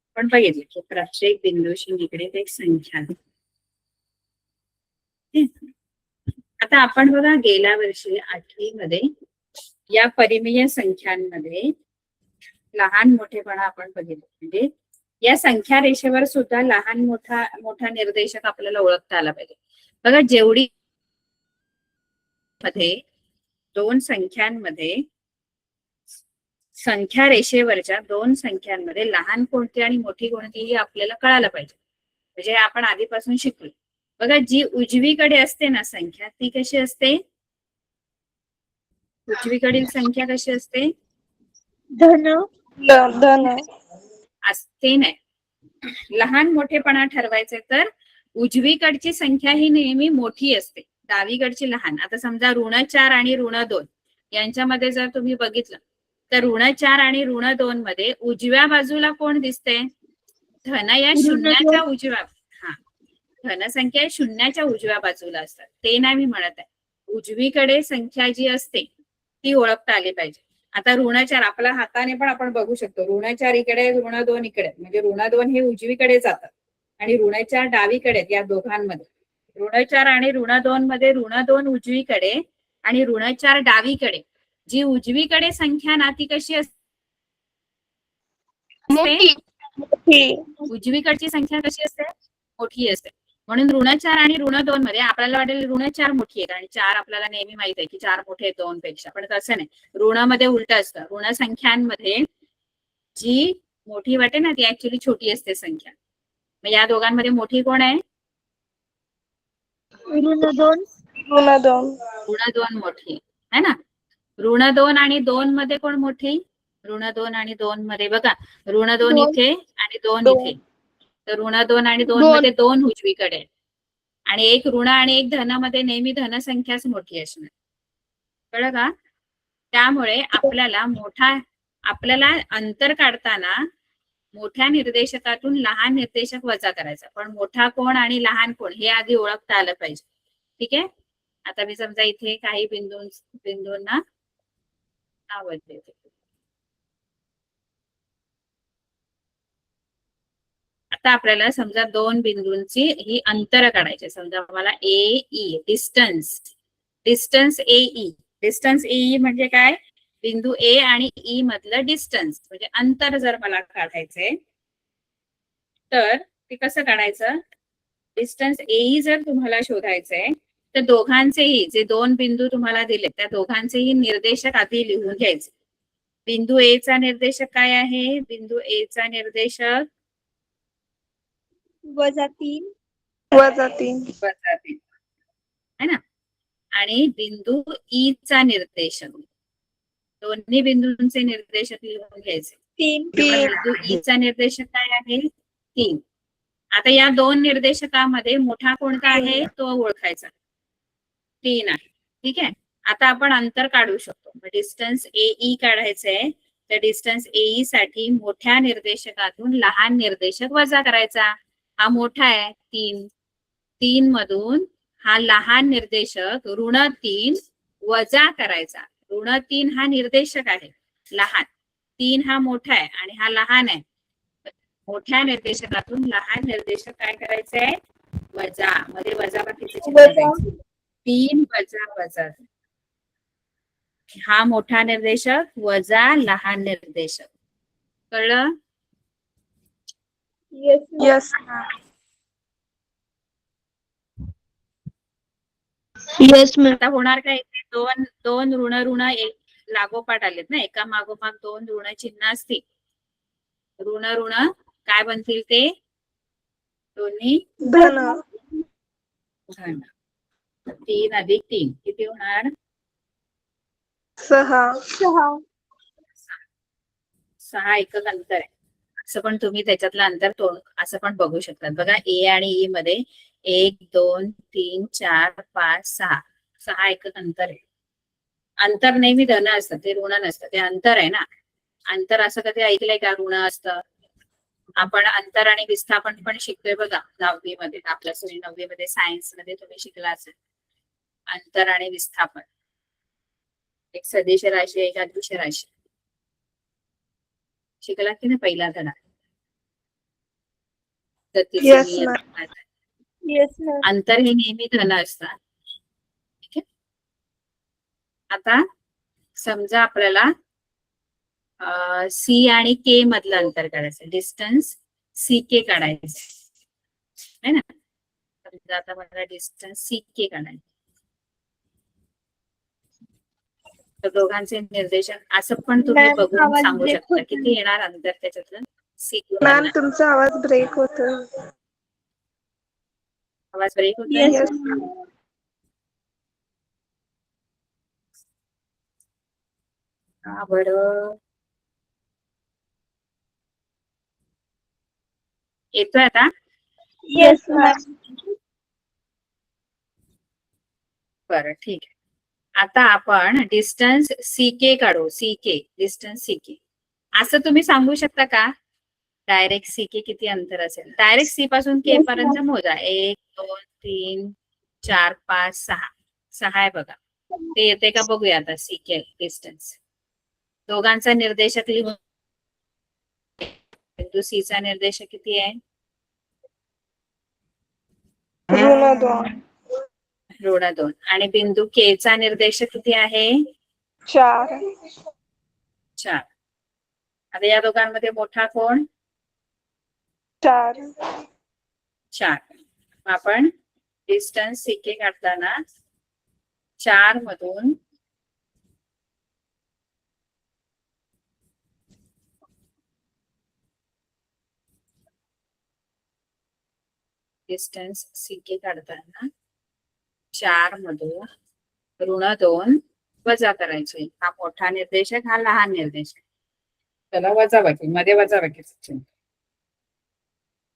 आपण बघितलं की प्रत्येक बिंदूशी निगडीत एक संख्या आहे. आता आपण बघा गेल्या वर्षी 8वी मध्ये या परिमेय संख्यांमध्ये लहान मोठेपणा आपण बघितलं. म्हणजे या संख्या रेषेवर सुद्धा लहान मोठा निर्देशक आपल्याला ओळखता आला पाहिजे. बघा जेवढी मध्ये दोन संख्यांमध्ये संख्या रेषेवरच्या दोन संख्यांमध्ये लहान कोणती आणि मोठी कोणती ही आपल्याला कळायला पाहिजे. म्हणजे आपण आधीपासून शिकलो. बघा जी उजवीकडे असते ना संख्या ती कशी असते? उजवीकडील संख्या कशी असते? धन धन असते नाही. लहान मोठेपणा ठरवायचे तर उजवीकडची संख्या ही नेहमी मोठी असते, डावीकडची लहान. आता समजा ऋण 4 आणि ऋण 2 यांच्यामध्ये जर तुम्ही बघितलं तर ऋण 4 आणि ऋण 2 मध्ये उजव्या बाजूला कोण दिसते? धन या शून्याच्या उजव्या, हा धनसंख्या शून्याच्या उजव्या बाजूला असतात. ते नाही मी म्हणत आहे. उजवीकडे संख्या जी असते ती ओळखता आली पाहिजे. आता ऋण 4 आपल्या हाताने पण आपण बघू शकतो. ऋण 4 इकडे, ऋण 2 इकडे, म्हणजे ऋण 2 हे उजवीकडे जातात आणि ऋण 4 डावीकडे. या दोघांमध्ये ऋण 4 आणि ऋण 2 मध्ये ऋण 2 उजवीकडे आणि ऋण 4 डावीकडे. जी उजवीकडे संख्या ना ती कशी असते? उजवीकडची संख्या कशी असते? मोठी असते. म्हणून ऋण 4 आणि ऋण 2 मध्ये आपल्याला वाटेल ऋण 4 मोठी आहे आणि 4 आपल्याला नेहमी माहित आहे की 4 मोठे आहेत 2 पेक्षा. पण तसं नाही. ऋणामध्ये उलट असतं. ऋण संख्यांमध्ये जी मोठी वाटे ना ती ऍक्च्युली छोटी असते संख्या. मग या दोघांमध्ये मोठी कोण आहे? ऋण 2 ऋण 2 मोठी आहे ना. ऋण 2 आणि 2 मध्ये कोण मोठी? ऋण 2 आणि 2 मध्ये बघा ऋण 2 इथे आणि 2 इथे. तर ऋण 2 आणि 2 मध्ये 2 उजवीकडे आणि एक ऋण आणि एक धन मध्ये नेहमी धनसंख्याच मोठी असणार. कळलं का? त्यामुळे आपल्याला अंतर काढताना मोठ्या निर्देशकातून लहान निर्देशक वजा करायचा. पण मोठा कोण आणि लहान कोण हे आधी ओळखता आलं पाहिजे. ठीक आहे. आता मी समजा इथे काही बिंदूंना नाव देते. आता आपल्याला समजा दोन बिंदूंची ही अंतर काढायची. समजा मला AE डिस्टन्स AE म्हणजे काय? बिंदू A आणि E मधलं डिस्टन्स म्हणजे अंतर जर मला काढायचंय तर ते कसं काढायचं? डिस्टन्स AE जर तुम्हाला शोधायचंय तर दोघांचेही जे दोन बिंदू तुम्हाला दिले त्या दोघांचेही निर्देशक आधी लिहून घ्यायचे. बिंदू A चा निर्देशक काय आहे? बिंदू A चा निर्देशक -3 है ना. आणि बिंदू E चा निर्देशक, दोन्ही बिंदूंचे निर्देशक लिहून घ्यायचे. 3 बिंदू E चा निर्देशक काय आहे? 3. आता या दोन निर्देशकामध्ये मोठा कोणता आहे तो ओळखायचा. 3 आहे. ठीक आहे. आता आपण अंतर काढू शकतो. डिस्टन्स AE काढायचंय तर डिस्टन्स AE साठी मोठ्या निर्देशकातून लहान निर्देशक वजा करायचा. हा मोठा आहे 3 मधून हा लहान निर्देशक ऋण 3 वजा करायचा. ऋण 3 हा निर्देशक आहे लहान, 3 हा मोठा आहे आणि हा लहान आहे. मोठ्या निर्देशकातून लहान निर्देशक काय करायचंय? वजा. मध्ये वजाबाकीचे चिन्ह द्यायचे. 3 वजा हा मोठा निर्देशक वजा लहान निर्देशक. कळलं? यस आता होणार काय? दोन ऋण एक लागोपाठ आलेत ना, एका मागोमाग 2 ऋण चिन्ह असतील. ऋण काय बनतील ते? दोन्ही धन. 3 अधिक 3 किती होणार? 6 6 एकक अंतर आहे. असं पण तुम्ही त्याच्यातलं अंतर असं पण बघू शकतात. बघा A आणि E मध्ये 1 2 3 4 5 6 एकक अंतर आहे. अंतर नेहमी धन असतं, ते ऋण नसतं. ते अंतर आहे ना. अंतर असं कधी ऐकलंय का ऋण असतं? आपण अंतर आणि विस्थापन पण शिकतोय बघा 9वी मध्ये. आपल्या 9वी मध्ये सायन्स मध्ये तुम्ही शिकला असेल अंतर आणि विस्थापन. एक सदिश राशी, एक अदृश्य राशी. शिकला की नाही पहिला धडा? गतीचे Yes, नियम. Yes, ma'am. अंतर हे नेहमी धन असतात. ठीक आहे. आता समजा आपल्याला सी आणि के मधलं अंतर काढायचं, डिस्टन्स सी के काढायचं आहे ना. समजा आता मला डिस्टन्स सी के काढायचं, तर दोघांचे निर्देशन असं पण तुम्ही मॅम, बघून आवाज सांगू break शकता होतोय. किती येणार अंतर त्याच्यातलं. सी के मॅम तुमचा आवाज ब्रेक होतोय. आवाज ब्रेक होतोय. Yes, Yes. ma'am. का बरं येतोय आता? Yes, ma'am. बरं ठीक आहे. आता आपण डिस्टन्स सी के काढू. सी के, डिस्टन्स सी के असं तुम्ही सांगू शकता का? डायरेक्ट सी के किती अंतर असेल? डायरेक्ट सी पासून के Yes, पर्यंत मोजा. 1 2 3 4 5 6 6 आहे बघा. ते येते का बघूया आता. सी के डिस्टन्स, दोघांचा निर्देशक लिहून. बिंदू सी चा निर्देशक किती आहे? ऋण 2. ऋण 2. आणि बिंदू के चा निर्देशक किती आहे? 4. 4. आता या दोघांमध्ये मोठा कोण? 4. 4. आपण डिस्टन्स सी के काढताना 4 मधून डिस्टन्स सी के काढताना 4 मधून ऋण 2 वजा करायचे. हा मोठा निर्देशक, हा लहान निर्देशक. त्याला वजाबाकी, मध्ये वजाबाकीचं चिन्ह.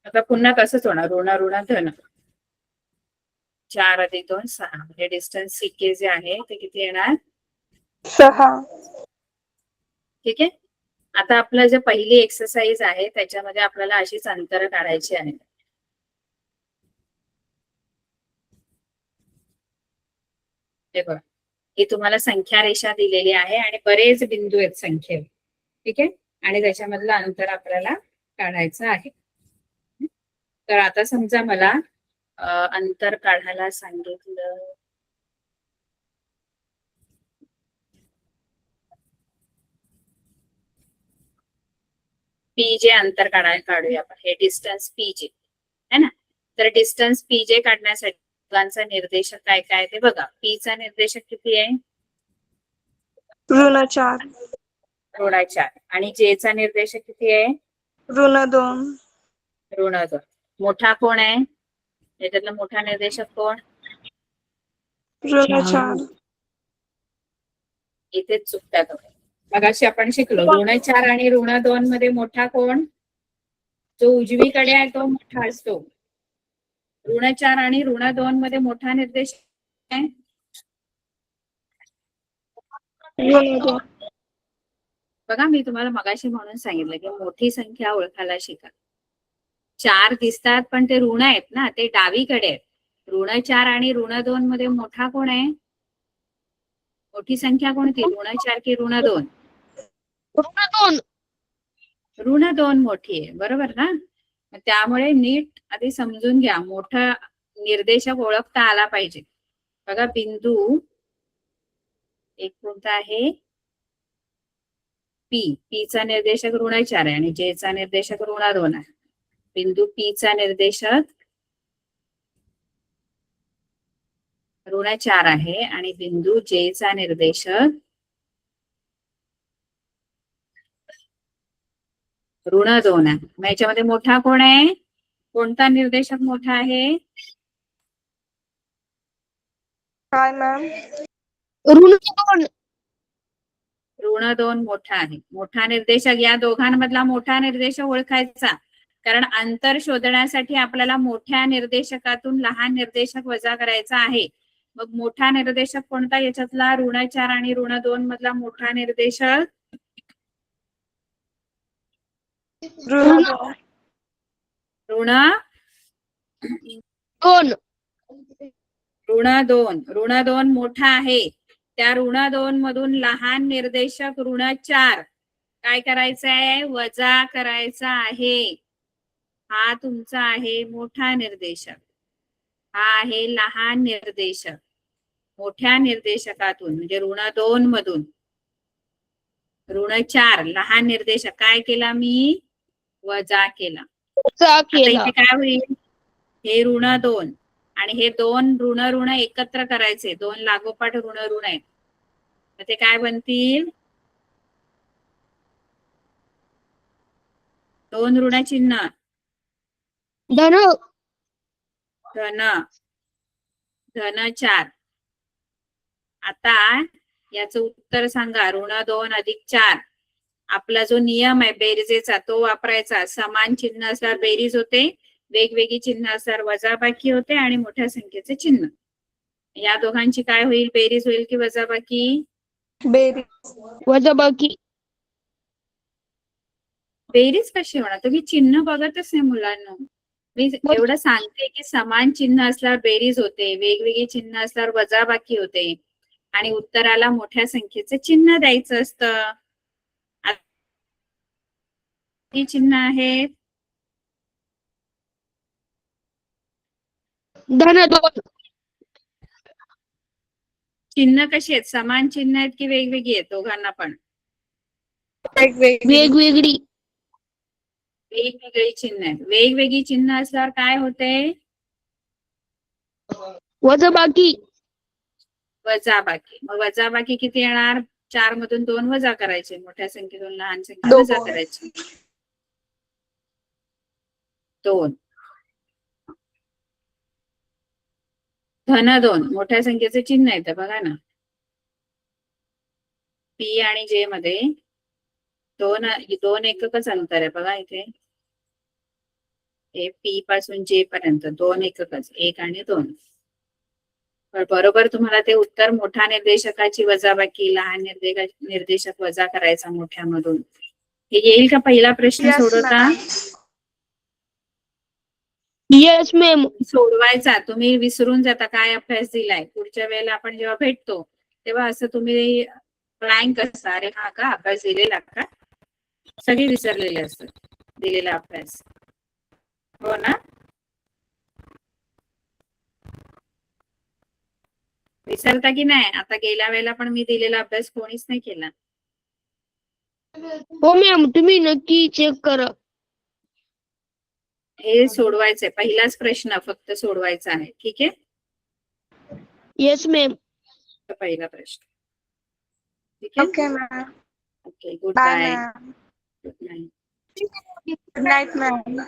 आता पुन्हा तसंच होणार. ऋण ऋण धन. 4 अधिक 2 6. म्हणजे डिस्टन्स सी के जे आहे ते किती येणार? 6. ठीक आहे. आता आपलं जे पहिली एक्सरसाइज आहे त्याच्यामध्ये आपल्याला अशीच अंतर काढायची आहे. हे बघा, ही तुम्हाला संख्या रेषा दिलेली आहे आणि बरेच बिंदू आहेत संख्येवर. ठीक आहे. आणि त्याच्यामधलं अंतर आपल्याला काढायचं आहे. तर आता समजा मला अंतर काढायला सांगितलं. पी जे अंतर काढूया आपण. हे डिस्टन्स पी जे है ना. तर डिस्टन्स पी जे काढण्यासाठी दोघांचा निर्देशक काय काय ते बघा. पी चा निर्देशक किती आहे? ऋण 4. ऋण 4. आणि जे चा निर्देशक किती आहे? ऋण 2. ऋण 2. मोठा कोण आहे याच्यातला? मोठा निर्देशक कोण? ऋण 4. इथेच चुकतात. मगाशी आपण शिकलो ऋण 4 आणि ऋण 2 मध्ये मोठा कोण? जो उजवीकडे आहे तो मोठा असतो. ऋण 4 आणि ऋण 2 मध्ये मोठा निर्देशक आहे ऋण 2. बघा. मी तुम्हाला मगाशी म्हणून सांगितलं की मोठी संख्या ओळखायला शिका. 4 दिसतात पण ते ऋण आहेत ना, ते डावीकडे आहेत. ऋण 4 आणि ऋण 2 मध्ये मोठा कोण आहे? मोठी संख्या कोणती? ऋण 4 की ऋण 2? ऋण 2. ऋण 2 मोठी आहे, बरोबर ना. त्यामुळे नीट आधी समजून घ्या. मोठा निर्देशक ओळखता आला पाहिजे. बघा, बिंदू एक कोणता आहे? पी. पी चा निर्देशक ऋण 4 आहे आणि जे चा निर्देशक ऋण 2 आहे. बिंदू पी चा निर्देशक ऋण 4 आहे आणि बिंदू जे चा निर्देशक ऋण 2 आहे. मग याच्यामध्ये मोठा कोण आहे? कोणता निर्देशक मोठा आहे? काय मॅम? ऋण 2. ऋण 2 मोठा आहे. मोठा निर्देशक, या दोघांमधला मोठा निर्देशक ओळखायचा. कारण अंतर शोधण्यासाठी आपल्याला मोठ्या निर्देशकातून लहान निर्देशक वजा करायचा आहे. मग मोठा निर्देशक कोणता याच्यातला? ऋण 4 आणि ऋण 2 मधला मोठा निर्देशक ऋण 2. ऋण 2. ऋण 2. ऋण 2 मोठा आहे. त्या ऋण 2 मधून लहान निर्देशक ऋण 4 काय करायचं आहे? वजा करायचा आहे. हा तुमचा आहे मोठा निर्देशक, हा आहे लहान निर्देशक. मोठ्या निर्देशकातून म्हणजे ऋण 2 मधून ऋण 4 लहान निर्देशक काय केला मी? वजा केला. आता इथे काय होईल? हे ऋण 2 आणि हे 2 ऋण ऋण एकत्र करायचे. 2 लागोपाठ ऋण ऋण आहेत, तर ते काय बनतील? 2 ऋण चिन्ह धन धन धन 4. आता याचं उत्तर सांगा. ऋण 2 अधिक 4. आपला जो नियम आहे बेरजेचा तो वापरायचा. समान चिन्ह असल्यावर बेरीज होते, वेगवेगळी चिन्ह असल्यावर वजाबाकी होते आणि मोठ्या संख्येचे चिन्ह. या दोघांची काय होईल? बेरीज होईल की वजाबाकी? बेरीज. वजाबाकी. बेरीज कशी होणार? तुम्ही चिन्ह बघतच नाही मुलांना. मी एवढं सांगते की समान चिन्ह असल्यावर बेरीज होते, वेगवेगळी चिन्ह असल्यावर वजाबाकी होते आणि उत्तराला मोठ्या संख्येचे चिन्ह द्यायचं असतं. चिन्ह आहेत धन 2. चिन्ह कशी आहेत? समान चिन्ह आहेत की वेगवेगळी आहेत? दोघांना पण वेगवेगळी. वेगवेगळी. वेगवेगळी चिन्ह आहेत. वेगवेगळी चिन्ह असल्यावर काय होते? वजाबाकी. वजाबाकी. मग वजाबाकी किती येणार? 4 मधून 2 वजा करायचे, मोठ्या संख्येतून लहान संख्या 2. वजा करायची. 2 धन 2 मोठ्या संख्येचे चिन्ह येतं बघा ना. पी आणि जे मध्ये 2 एककच अंतर आहे बघा इथे. हे पी पासून जे पर्यंत 2 एककच, 1 आणि 2. बरोबर तुम्हाला ते उत्तर मोठ्या निर्देशकाची वजाबाकी, लहान निर्देशक वजा करायचा मोठ्यामधून. हे येईल का? पहिला प्रश्न Yes, सोडवता ma'am. Yes ma'am. सोडवायचा. तुम्ही विसरून जाता काय अभ्यास दिलाय. पुढच्या वेळेला आपण जेव्हा भेटतो तेव्हा असं तुम्ही ब्लँक असता, अरे हा का अभ्यास दिलेला का? सगळे विसरलेले असतात दिलेला अभ्यास. हो ना? विसरता की नाही? आता गेल्या वेळेला पण मी दिलेला अभ्यास कोणीच नाही केला. हो मॅम, तुम्ही नक्की चेक करा. हे सोडवायचंय. पहिलाच प्रश्न फक्त सोडवायचा आहे. ठीक आहे? Yes ma'am. पहिला प्रश्न. ठीक आहे? Okay, ma'am. Okay. Good Bye, bye. ma'am. Good night. Good night, ma'am.